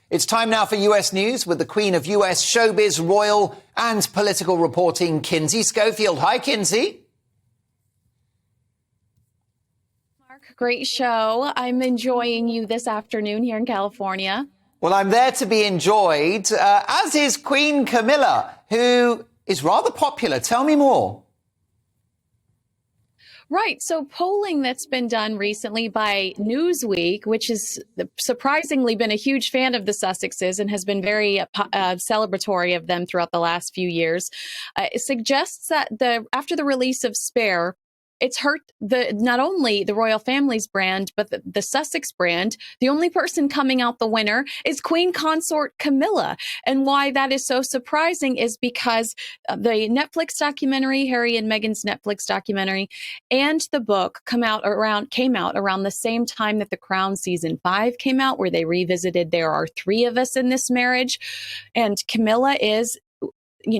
It's time now for US News with the Queen of US showbiz, royal and political reporting, Kinsey Schofield. Hi, Kinsey. Mark, great show. I'm enjoying you this afternoon here in California. Well, I'm there to be enjoyed, as is Queen Camilla, who is rather popular. Tell me more. Right. So polling that's been done recently by Newsweek, which has surprisingly been a huge fan of the Sussexes and has been very celebratory of them throughout the last few years, suggests that after the release of Spare, it's hurt not only the royal family's brand, but the Sussex brand. The only person coming out the winner is Queen Consort Camilla. And why that is so surprising is because the Netflix documentary, Harry and Meghan's Netflix documentary, and the book came out around the same time that The Crown season 5 came out, where they revisited There Are Three of Us in This Marriage. And Camilla is,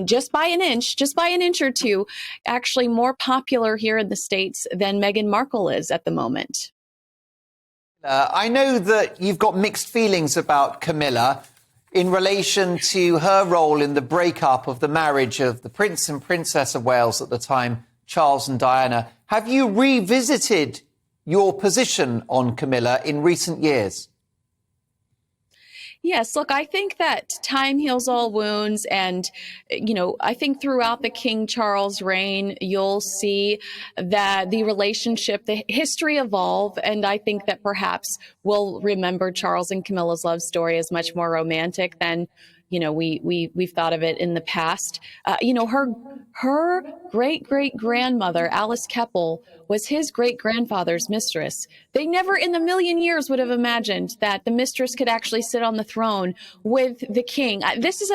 just by an inch or two, actually more popular here in the States than Meghan Markle is at the moment. I know that you've got mixed feelings about Camilla in relation to her role in the breakup of the marriage of the Prince and Princess of Wales at the time, Charles and Diana. Have you revisited your position on Camilla in recent years? Yes, look, I think that time heals all wounds. And, I think throughout the King Charles reign, you'll see that the relationship, the history evolve. And I think that perhaps we'll remember Charles and Camilla's love story as much more romantic than we've thought of it in the past. Her great-great-grandmother, Alice Keppel, was his great-grandfather's mistress. They never in a million years would have imagined that the mistress could actually sit on the throne with the king. This is,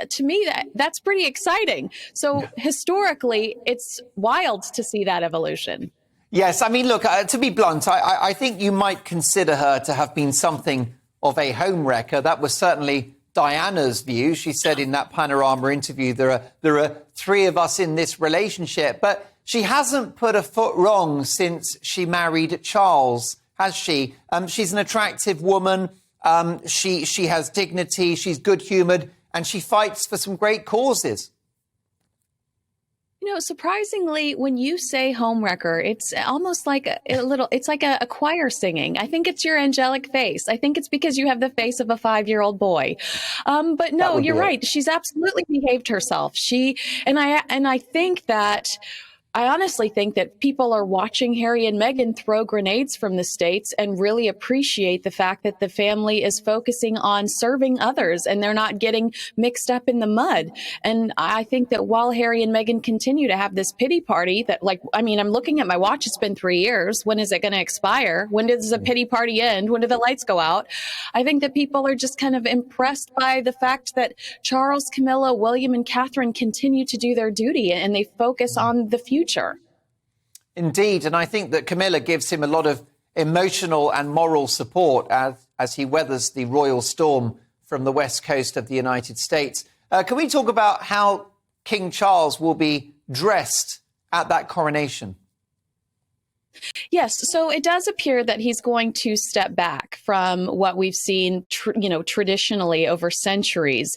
to me, that's pretty exciting. So historically, it's wild to see that evolution. Yes, I mean, look, to be blunt, I think you might consider her to have been something of a homewrecker. That was certainly Diana's view. She said in that Panorama interview, there are three of us in this relationship. But she hasn't put a foot wrong since she married Charles, has she? She's an attractive woman. She has dignity. She's good-humoured, and she fights for some great causes. Surprisingly, when you say homewrecker, it's almost like it's like a choir singing. I think it's your angelic face. I think it's because you have the face of a 5-year-old boy. But no, you're right. She's absolutely behaved herself. I honestly think that people are watching Harry and Meghan throw grenades from the States and really appreciate the fact that the family is focusing on serving others and they're not getting mixed up in the mud. And I think that while Harry and Meghan continue to have this pity party I'm looking at my watch, it's been 3 years. When is it going to expire? When does the pity party end? When do the lights go out? I think that people are just kind of impressed by the fact that Charles, Camilla, William, and Catherine continue to do their duty and they focus on the future. Indeed, and I think that Camilla gives him a lot of emotional and moral support as he weathers the royal storm from the west coast of the United States. Can we talk about how King Charles will be dressed at that coronation? Yes, so it does appear that he's going to step back from what we've seen, traditionally over centuries.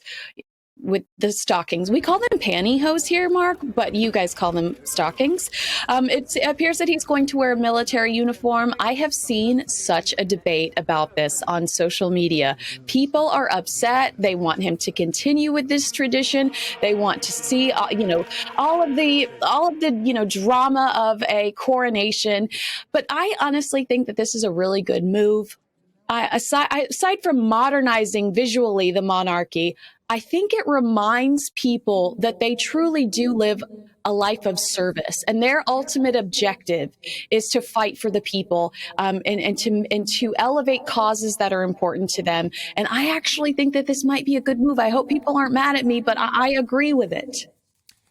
With the stockings. We call them pantyhose here, Mark, but you guys call them stockings. It appears that he's going to wear a military uniform. I have seen such a debate about this on social media. People are upset. They want him to continue with this tradition. They want to see, all of the drama of a coronation. But I honestly think that this is a really good move. Aside from modernizing visually the monarchy, I think it reminds people that they truly do live a life of service, and their ultimate objective is to fight for the people and to elevate causes that are important to them. And I actually think that this might be a good move. I hope people aren't mad at me, but I agree with it.